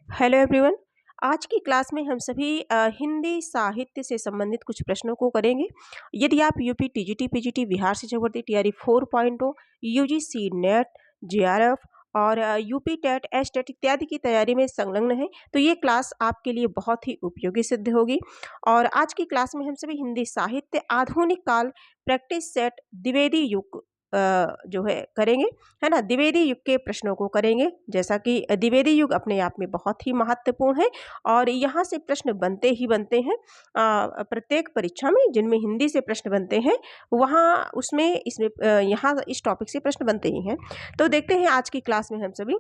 Hello everyone. आज की class में हम सभी हिंदी साहित्य से संबंधित कुछ प्रश्नों को करेंगे। यदि आप यूपी टीजीटी पीजीटी बिहार शिक्षक भर्ती तैयारी 4.0 यूजीसी नेट जेआरएफ और यूपी टेट एसटेट इत्यादि की तैयारी में संलग्न है तो ये क्लास आपके लिए बहुत ही उपयोगी सिद्ध होगी। और आज की क्लास में हम सभी हिंदी साहित्य आधुनिक काल प्रैक्टिस सेट द्विवेदी युग जो है करेंगे, है ना। द्विवेदी युग के प्रश्नों को करेंगे, जैसा कि द्विवेदी युग अपने आप में बहुत ही महत्वपूर्ण है और यहाँ से प्रश्न बनते ही बनते हैं। प्रत्येक परीक्षा में जिनमें हिंदी से प्रश्न बनते हैं वहाँ उसमें इसमें यहाँ इस टॉपिक से प्रश्न बनते ही हैं। तो देखते हैं आज की क्लास में हम सभी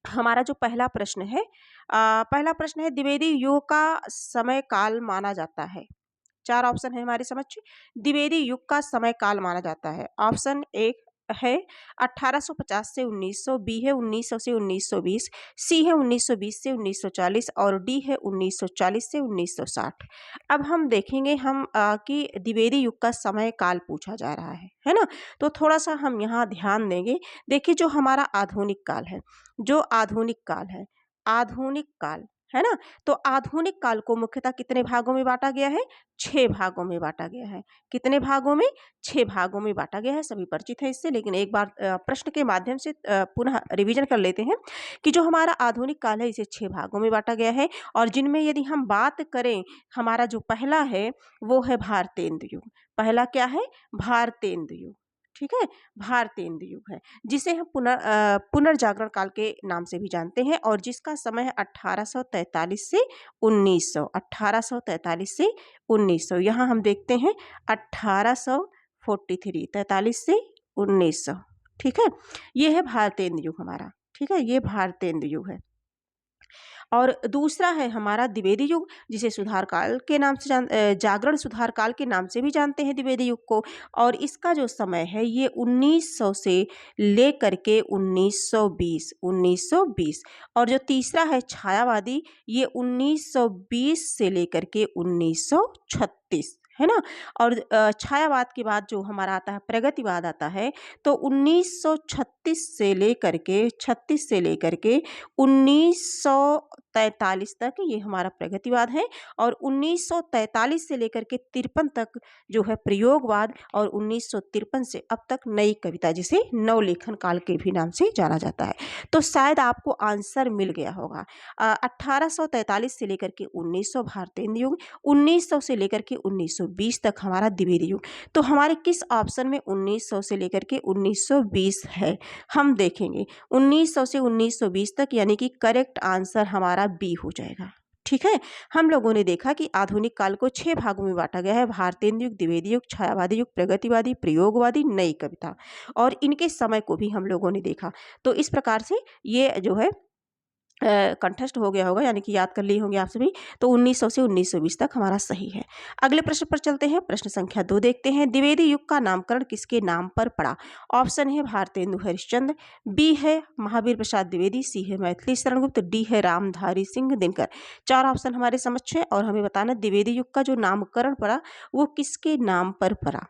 हमारा जो पहला प्रश्न है। पहला प्रश्न है, द्विवेदी युग का समय काल माना जाता है। चार ऑप्शन है हमारे समक्ष। द्विवेदी युग का समय काल माना जाता है। ऑप्शन एक है 1850 से 1900, बी है 1900 से 1920, सी है 1920 से 1940 और डी है 1940 से 1960। अब हम देखेंगे कि द्विवेदी युग का समय काल पूछा जा रहा है ना। तो थोड़ा सा हम यहाँ ध्यान देंगे। देखिए, जो हमारा आधुनिक काल है, जो आधुनिक काल है, आधुनिक काल है ना। तो आधुनिक काल को मुख्यतः कितने भागों में बांटा गया है? 6 भागों में बांटा गया है। कितने भागों में? 6 भागों में बांटा गया है। सभी परिचित हैं इससे, लेकिन एक बार प्रश्न के माध्यम से पुनः रिवीजन कर लेते हैं कि जो हमारा आधुनिक काल है इसे 6 भागों में बांटा गया है। और जिनमें यदि हम बात करें, हमारा जो पहला है वो है भारतेंदु युग। पहला क्या है? भारतेंदु युग। ठीक है, भारतेंदु युग है, जिसे हम पुनर्जागरण काल के नाम से भी जानते हैं और जिसका समय है 1843 से 1900। 1843 से 1900। यहाँ हम देखते हैं 1843, 43 से 1900। ठीक है, ये है भारतेंदु युग हमारा। ठीक है, ये भारतेंदु युग है। और दूसरा है हमारा द्विवेदी युग, जिसे सुधार काल के नाम से जागरण सुधार काल के नाम से भी जानते हैं द्विवेदी युग को। और इसका जो समय है ये 1900 से लेकर के 1920। 1920। और जो तीसरा है छायावादी, ये 1920 से लेकर के 1936, है ना। और छायावाद के बाद जो हमारा आता है प्रगतिवाद आता है, तो 1936 से लेकर के 1943 तक ये हमारा प्रगतिवाद है। और 1943 से लेकर के 53 तक जो है प्रयोगवाद। और 1953 से अब तक नई कविता, जिसे नवलेखन काल के भी नाम से जाना जाता है। तो शायद आपको आंसर मिल गया होगा। 1843 से लेकर के 1900 भारतेंदु युग, 1900 से लेकर के 1920 तक हमारा द्विवेदी युग। तो हमारे किस ऑप्शन में 1900 से लेकर के 1920 है, हम देखेंगे। 1900 से 1920 तक, यानी कि करेक्ट आंसर हमारा बी हो जाएगा। ठीक है, हम लोगों ने देखा कि आधुनिक काल को 6 भागों में बांटा गया है। भारतेंदु युग, द्विवेदी युग, छायावादी युग, प्रगतिवादी, प्रयोगवादी, नई कविता। और इनके समय को भी हम लोगों ने देखा। तो इस प्रकार से ये जो है कंठस्थ हो गया होगा, यानी कि याद कर लिए होंगे आप सभी। तो 1900 से 1920 तक हमारा सही है। अगले प्रश्न पर चलते हैं। प्रश्न संख्या 2 देखते हैं। द्विवेदी युग का नामकरण किसके नाम पर पड़ा? ऑप्शन है भारतेंदु हरिश्चंद्र, बी है महावीर प्रसाद द्विवेदी, सी है मैथिली शरण गुप्त, डी है रामधारी सिंह दिनकर। 4 ऑप्शन हमारे समक्ष है और हमें बताना द्विवेदी युग का जो नामकरण पड़ा वो किसके नाम पर पड़ा।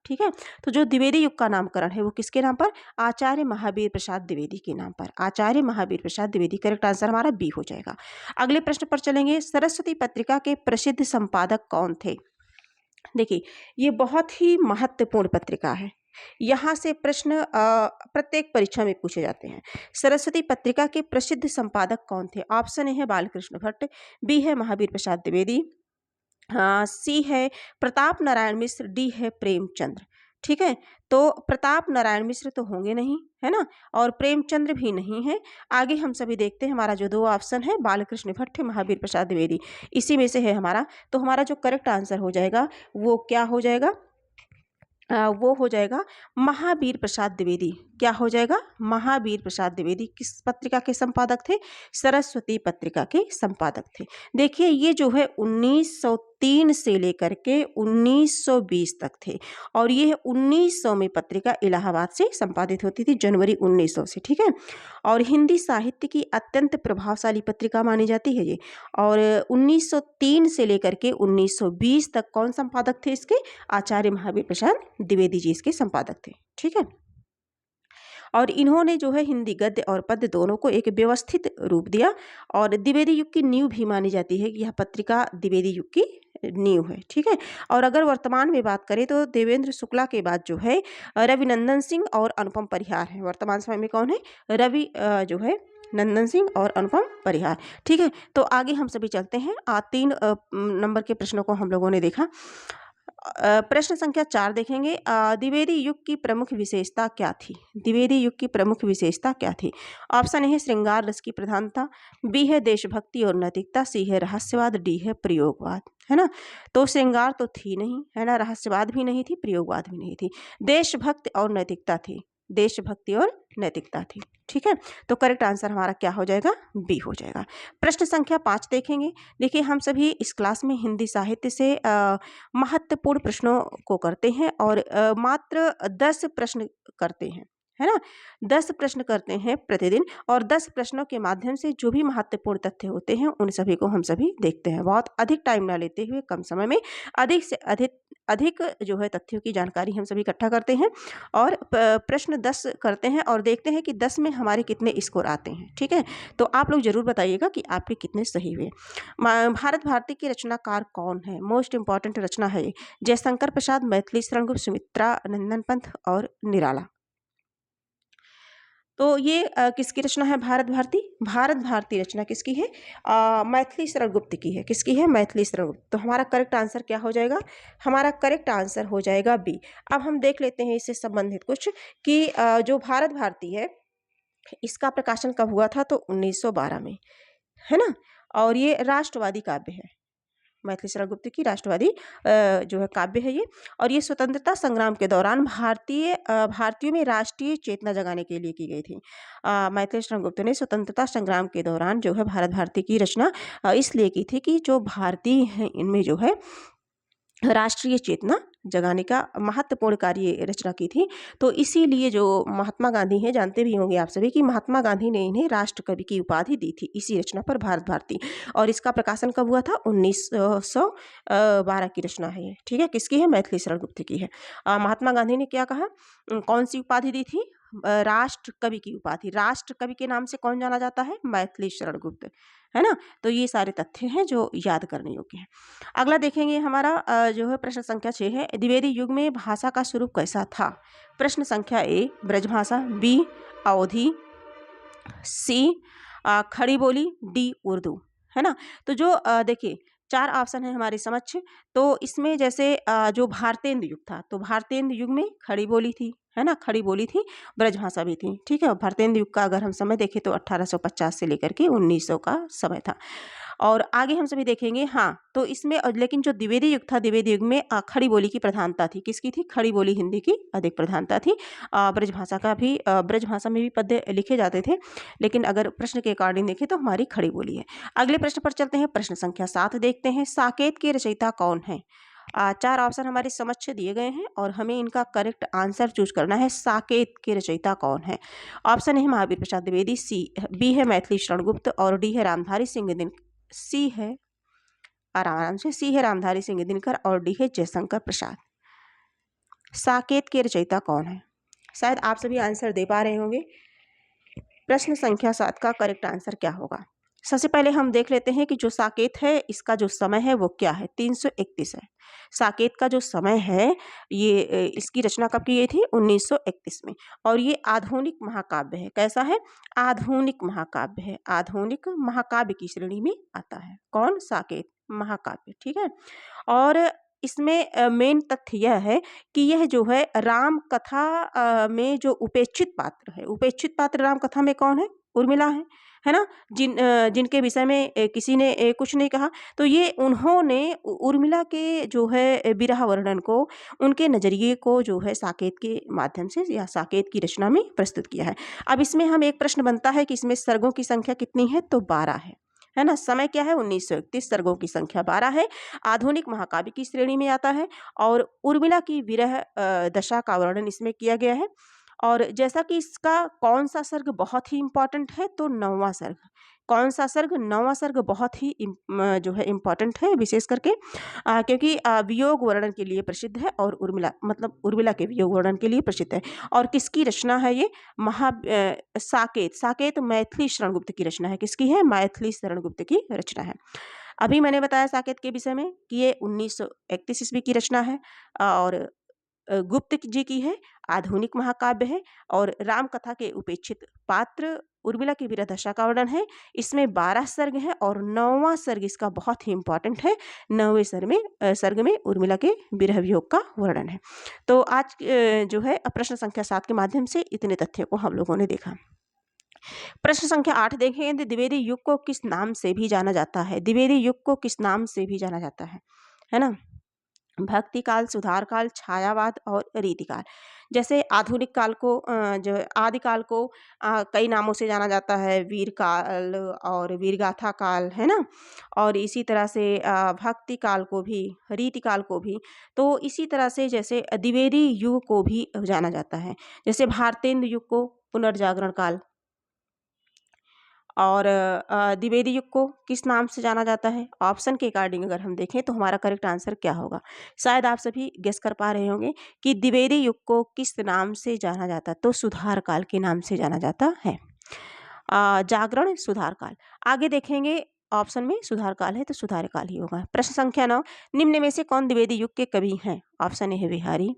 ठीक है, तो जो द्विवेदी युग का नामकरण है वो किसके नाम पर? आचार्य महावीर प्रसाद द्विवेदी के नाम पर। आचार्य महावीर प्रसाद द्विवेदी, करेक्ट आंसर हमारा बी हो जाएगा। अगले प्रश्न पर चलेंगे। सरस्वती पत्रिका के प्रसिद्ध संपादक कौन थे? देखिए, ये बहुत ही महत्वपूर्ण पत्रिका है। यहाँ से प्रश्न प्रत्येक परीक्षा में पूछे जाते हैं। सरस्वती पत्रिका के प्रसिद्ध संपादक कौन थे? ऑप्शन ए है बालकृष्ण भट्ट, बी है महावीर प्रसाद द्विवेदी, सी है प्रताप नारायण मिश्र, डी है प्रेमचंद्र। ठीक है, तो प्रताप नारायण मिश्र तो होंगे नहीं, है ना, और प्रेमचंद्र भी नहीं है। आगे हम सभी देखते हैं, हमारा जो 2 ऑप्शन है बालकृष्ण भट्ट, महावीर प्रसाद द्विवेदी, इसी में से है हमारा। तो हमारा जो करेक्ट आंसर हो जाएगा वो क्या हो जाएगा? वो हो जाएगा महावीर प्रसाद द्विवेदी। क्या हो जाएगा? महावीर प्रसाद द्विवेदी किस पत्रिका के संपादक थे? सरस्वती पत्रिका के संपादक थे। देखिए, ये जो है 1903 से लेकर के 1920 तक थे और ये 1900 में पत्रिका इलाहाबाद से संपादित होती थी, जनवरी 1900 से। ठीक है, और हिंदी साहित्य की अत्यंत प्रभावशाली पत्रिका मानी जाती है ये। और 1903 से लेकर के 1920 तक कौन संपादक थे इसके? आचार्य महावीर प्रसाद द्विवेदी जी इसके संपादक थे। ठीक है, और इन्होंने जो है हिंदी गद्य और पद्य दोनों को एक व्यवस्थित रूप दिया और द्विवेदी युग की नींव भी मानी जाती है कि यह पत्रिका द्विवेदी युग की नींव है। ठीक है, और अगर वर्तमान में बात करें तो देवेंद्र शुक्ला के बाद जो है रविनंदन सिंह और अनुपम परिहार है। वर्तमान समय में कौन है? रवि जो है नंदन सिंह और अनुपम परिहार। ठीक है, तो आगे हम सभी चलते हैं। 3 नंबर के प्रश्नों को हम लोगों ने देखा। प्रश्न संख्या 4 देखेंगे। द्विवेदी युग की प्रमुख विशेषता क्या थी? द्विवेदी युग की प्रमुख विशेषता क्या थी? ऑप्शन ए है श्रृंगार रस की प्रधानता, बी है देशभक्ति और नैतिकता, सी है रहस्यवाद, डी है प्रयोगवाद। है ना, तो श्रृंगार तो थी नहीं, है ना, रहस्यवाद भी नहीं थी, प्रयोगवाद भी नहीं थी, देशभक्ति और नैतिकता थी, देशभक्ति और नैतिकता थी। ठीक है, तो करेक्ट आंसर हमारा क्या हो जाएगा? बी हो जाएगा। प्रश्न संख्या 5 देखेंगे। देखिए, हम सभी इस क्लास में हिंदी साहित्य से महत्वपूर्ण प्रश्नों को करते हैं और मात्र 10 प्रश्न करते हैं, है ना, 10 प्रश्न करते हैं प्रतिदिन और 10 प्रश्नों के माध्यम से जो भी महत्वपूर्ण तथ्य होते हैं उन सभी को हम सभी देखते हैं। बहुत अधिक टाइम ना लेते हुए कम समय में अधिक से अधिक जो है तथ्यों की जानकारी हम सभी इकट्ठा करते हैं और प्रश्न 10 करते हैं और देखते हैं कि 10 में हमारे कितने स्कोर आते हैं। ठीक है, तो आप लोग जरूर बताइएगा कि आपके कितने सही हुए। भारत भारती के रचनाकार कौन है? मोस्ट इंपॉर्टेंट रचना है जयशंकर प्रसाद, मैथिली शरण गुप्त, सुमित्रा नंदन पंथ और निराला। तो ये किसकी रचना है? भारत भारती। भारत भारती रचना किसकी है? मैथिली शरण गुप्त की है। किसकी है? मैथिली शरण गुप्त। तो हमारा करेक्ट आंसर क्या हो जाएगा? हमारा करेक्ट आंसर हो जाएगा बी। अब हम देख लेते हैं इससे संबंधित कुछ कि जो भारत भारती है इसका प्रकाशन कब हुआ था? तो 1912 में, है ना, और ये राष्ट्रवादी काव्य है। मैथिली शरण गुप्त की राष्ट्रवादी जो है काव्य है ये, और ये स्वतंत्रता संग्राम के दौरान भारतीयों में राष्ट्रीय चेतना जगाने के लिए की गई थी। मैथिली शरण गुप्त ने स्वतंत्रता संग्राम के दौरान जो है भारत भारती की रचना इसलिए की थी कि जो भारतीय हैं इनमें जो है राष्ट्रीय चेतना जगाने का महत्वपूर्ण कार्य रचना की थी। तो इसीलिए जो महात्मा गांधी हैं, जानते भी होंगे आप सभी कि महात्मा गांधी ने इन्हें राष्ट्र कवि की उपाधि दी थी इसी रचना पर, भारत भारती। और इसका प्रकाशन कब हुआ था? 1912 की रचना है ये। ठीक है, किसकी है? मैथिली शरण गुप्त की है। महात्मा गांधी ने क्या कहा? कौन सी उपाधि दी थी? राष्ट्र कवि की उपाधि। राष्ट्र कवि के नाम से कौन जाना जाता है? मैथिली शरण गुप्त, है ना। तो ये सारे तथ्य हैं जो याद करने योग्य हैं। अगला देखेंगे हमारा जो है प्रश्न संख्या 6 है। द्विवेदी युग में भाषा का स्वरूप कैसा था? प्रश्न संख्या ए ब्रजभाषा, बी अवधी, सी खड़ी बोली, डी उर्दू, है ना। तो जो देखिए 4 ऑप्शन है हमारे समक्ष। तो इसमें जैसे जो भारतेंदु युग था तो भारतेंदु युग में खड़ी बोली थी, है ना, खड़ी बोली थी, ब्रजभाषा भी थी। ठीक है, भारतेंदु युग का अगर हम समय देखें तो 1850 से लेकर के 1900 का समय था। और आगे हम सभी देखेंगे। हाँ, तो इसमें लेकिन जो द्विवेदी युग था, द्विवेदी युग में खड़ी बोली की प्रधानता थी। किसकी थी? खड़ी बोली हिंदी की अधिक प्रधानता थी। ब्रजभाषा का भी ब्रजभाषा में भी पद्य लिखे जाते थे, लेकिन अगर प्रश्न के अकॉर्डिंग देखें तो हमारी खड़ी बोली है। अगले प्रश्न पर चलते हैं। प्रश्न संख्या 7 देखते हैं। साकेत के रचयिता कौन है? 4 ऑप्शन हमारे समक्ष दिए गए हैं और हमें इनका करेक्ट आंसर चूज करना है। साकेत के रचयिता कौन है? ऑप्शन है महावीर प्रसाद द्विवेदी, बी है मैथिली शरण गुप्त और डी है रामधारी सिंह सी है आराम से सी है रामधारी सिंह दिनकर और डी है जयशंकर प्रसाद। साकेत के रचयिता कौन है? शायद आप सभी आंसर दे पा रहे होंगे। प्रश्न संख्या 7 का करेक्ट आंसर क्या होगा? सबसे पहले हम देख लेते हैं कि जो साकेत है इसका जो समय है वो क्या है? 331 है। साकेत का जो समय है ये इसकी रचना कब की गई थी? 1931 में। और ये आधुनिक महाकाव्य है। कैसा है? आधुनिक महाकाव्य है। आधुनिक महाकाव्य की श्रेणी में आता है। कौन? साकेत महाकाव्य। ठीक है, और इसमें मेन तथ्य यह है कि यह जो है राम कथा में जो उपेक्षित पात्र है, उपेक्षित पात्र राम कथा में कौन है? उर्मिला है ना, जिनके विषय में किसी ने कुछ नहीं कहा। तो ये उन्होंने उर्मिला के जो है विरह वर्णन को, उनके नज़रिए को जो है साकेत के माध्यम से या साकेत की रचना में प्रस्तुत किया है। अब इसमें हम एक प्रश्न बनता है कि इसमें सर्गों की संख्या कितनी है? तो 12 है ना। समय क्या है? 1931। सर्गों की संख्या 12 है। आधुनिक महाकाव्य की श्रेणी में आता है और उर्मिला की विरह दशा का वर्णन इसमें किया गया है। और जैसा कि इसका कौन-सा सर्ग बहुत ही इम्पोर्टेंट है, तो 9वां सर्ग। कौन-सा सर्ग? 9वां सर्ग बहुत ही जो है इम्पोर्टेंट है विशेष करके क्योंकि वियोग वर्णन के लिए प्रसिद्ध है और उर्मिला मतलब उर्मिला के वियोग वर्णन के लिए प्रसिद्ध है। और किसकी रचना है ये? साकेत। साकेत मैथिली शरण गुप्त की रचना है। किसकी है? मैथिली शरण गुप्त की रचना है। अभी मैंने बताया साकेत के विषय में कि ये 1931 ईस्वी की रचना है और गुप्त जी की है, आधुनिक महाकाव्य है और राम कथा के उपेक्षित पात्र उर्मिला की वीरदशा का वर्णन है। इसमें 12 सर्ग हैं और 9वां सर्ग इसका बहुत ही इम्पोर्टेंट है। 9वें सर्ग में उर्मिला के विरह वियोग का वर्णन है। तो आज जो है प्रश्न संख्या 7 के माध्यम से इतने तथ्यों को हम लोगों ने देखा। प्रश्न संख्या 8 देखें, द्विवेदी युग को किस नाम से भी जाना जाता है? द्विवेदी युग को किस नाम से भी जाना जाता है ना? भक्ति काल, सुधार काल, छायावाद और रीतिकाल। जैसे आधुनिक काल को जो है आदिकाल को कई नामों से जाना जाता है, वीर काल और वीरगाथा काल, है ना? और इसी तरह से भक्ति काल को भी, रीति काल को भी। तो इसी तरह से जैसे द्विवेदी युग को भी जाना जाता है। जैसे भारतेंदु युग को पुनर्जागरण काल और द्विवेदी युग को किस नाम से जाना जाता है? ऑप्शन के अकॉर्डिंग अगर हम देखें तो हमारा करेक्ट आंसर क्या होगा? शायद आप सभी गेस कर पा रहे होंगे कि द्विवेदी युग को किस नाम से जाना जाता है? तो सुधार काल के नाम से जाना जाता है। जागरण, सुधार काल। आगे देखेंगे ऑप्शन में सुधार काल है तो सुधार काल ही होगा। प्रश्न संख्या 9, निम्न में से कौन द्विवेदी युग के कवि हैं? ऑप्शन ए है बिहारी,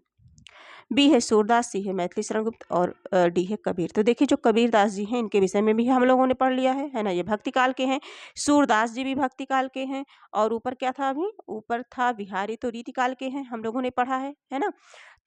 बी है सूरदास, सी है मैथिली शरण गुप्त और डी है कबीर। तो देखिए जो कबीरदास जी हैं इनके विषय में भी हम लोगों ने पढ़ लिया है ना? ये भक्ति काल के हैं। सूरदास जी भी भक्ति काल के हैं और ऊपर क्या था अभी? ऊपर था बिहारी तो रीति काल के हैं, हम लोगों ने पढ़ा है ना?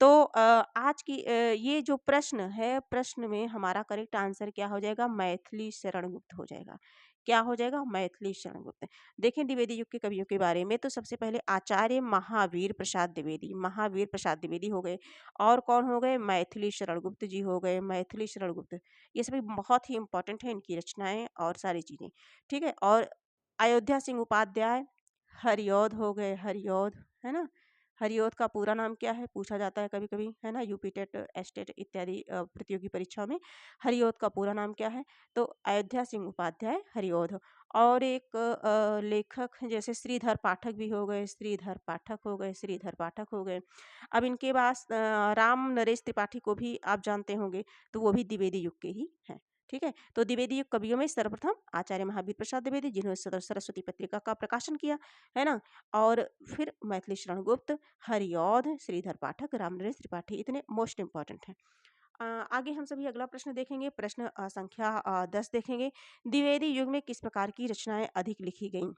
तो आज की ये जो प्रश्न है, प्रश्न में हमारा करेक्ट आंसर क्या हो जाएगा? मैथिली शरण गुप्त हो जाएगा। क्या हो जाएगा? मैथिली शरण गुप्त। देखें द्विवेदी युग के कवियों के बारे में तो सबसे पहले आचार्य महावीर प्रसाद द्विवेदी, महावीर प्रसाद द्विवेदी हो गए। और कौन हो गए? मैथिली शरण गुप्त जी हो गए, मैथिली शरण गुप्त। ये सभी बहुत ही इंपॉर्टेंट है इनकी रचनाएं और सारी चीजें, ठीक है। और अयोध्या सिंह उपाध्याय, हरिऔध हो गए, हरिऔध, है ना? हरिऔध का पूरा नाम क्या है पूछा जाता है कभी कभी, है ना? यूपी टेट, एस्टेट इत्यादि प्रतियोगी परीक्षाओं में हरिऔध का पूरा नाम क्या है? तो अयोध्या सिंह उपाध्याय हरिऔध। और एक लेखक हैं जैसे श्रीधर पाठक भी हो गए, श्रीधर पाठक हो गए, श्रीधर पाठक हो गए। अब इनके पास राम नरेश त्रिपाठी को भी आप जानते होंगे, तो वो भी द्विवेदी युग के ही हैं, ठीक है। तो द्विवेदी युग कवियों में सर्वप्रथम आचार्य महावीर प्रसाद द्विवेदी, जिन्होंने सरस्वती पत्रिका का प्रकाशन किया, है ना? और फिर मैथिली शरण गुप्त, हरिऔध, श्रीधर पाठक, राम नरेश त्रिपाठी, इतने मोस्ट इंपॉर्टेंट हैं। आगे हम सभी अगला प्रश्न देखेंगे। प्रश्न संख्या 10 देखेंगे। द्विवेदी युग में किस प्रकार की रचनाएं अधिक लिखी गईं?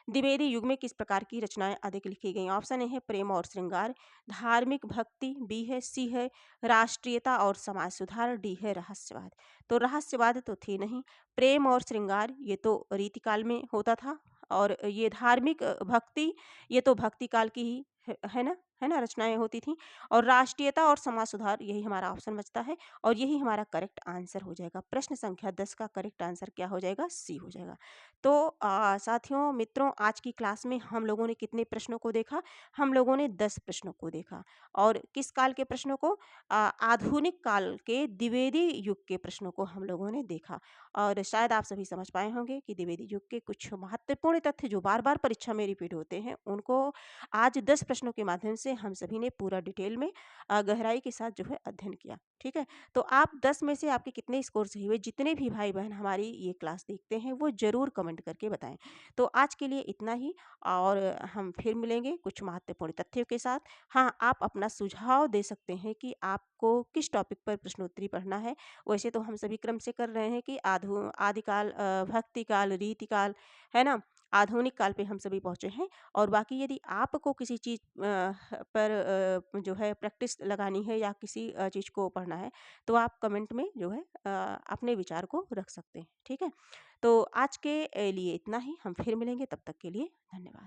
द्विवेदी युग में किस प्रकार की रचनाएं अधिक लिखी गई? ऑप्शन ए है प्रेम और श्रृंगार, धार्मिक भक्ति, बी है, सी है राष्ट्रीयता और समाज सुधार, डी है रहस्यवाद। तो रहस्यवाद तो थी नहीं, प्रेम और श्रृंगार ये तो रीतिकाल में होता था और ये धार्मिक भक्ति ये तो भक्ति काल की ही है ना रचनाएं होती थी। और राष्ट्रीयता और समाज सुधार यही हमारा ऑप्शन बचता है और यही हमारा करेक्ट आंसर हो जाएगा। प्रश्न संख्या 10 का करेक्ट आंसर क्या हो जाएगा? सी हो जाएगा। तो साथियों मित्रों आज की क्लास में हम लोगों ने कितने प्रश्नों को देखा? हम लोगों ने 10 प्रश्नों को देखा। और किस काल के प्रश्नों को? आधुनिक काल के द्विवेदी युग के प्रश्नों को हम लोगों ने देखा। और शायद आप सभी समझ पाए होंगे कि द्विवेदी युग के कुछ महत्वपूर्ण तथ्य जो बार बार परीक्षा में रिपीट होते हैं उनको आज 10 प्रश्नों के माध्यम से हम सभी ने पूरा डिटेल में गहराई के साथ जो है अध्ययन किया, ठीक है। तो आप 10 में से आपके कितने स्कोर सही हुए? जितने भी भाई बहन हमारी ये क्लास देखते हैं वो ज़रूर कमेंट करके बताएं। तो आज के लिए इतना ही और हम फिर मिलेंगे कुछ महत्वपूर्ण तथ्यों के साथ। हाँ, आप अपना सुझाव दे सकते हैं कि आपको किस टॉपिक पर प्रश्नोत्तरी पढ़ना है। वैसे तो हम सभी क्रम से कर रहे हैं कि आदिकाल, भक्ति काल, रीति काल, है ना? आधुनिक काल पे हम सभी पहुँचे हैं। और बाकी यदि आपको किसी चीज़ पर जो है प्रैक्टिस लगानी है या किसी चीज़ को पढ़ना है तो आप कमेंट में जो है अपने विचार को रख सकते हैं, ठीक है। तो आज के लिए इतना ही, हम फिर मिलेंगे, तब तक के लिए धन्यवाद।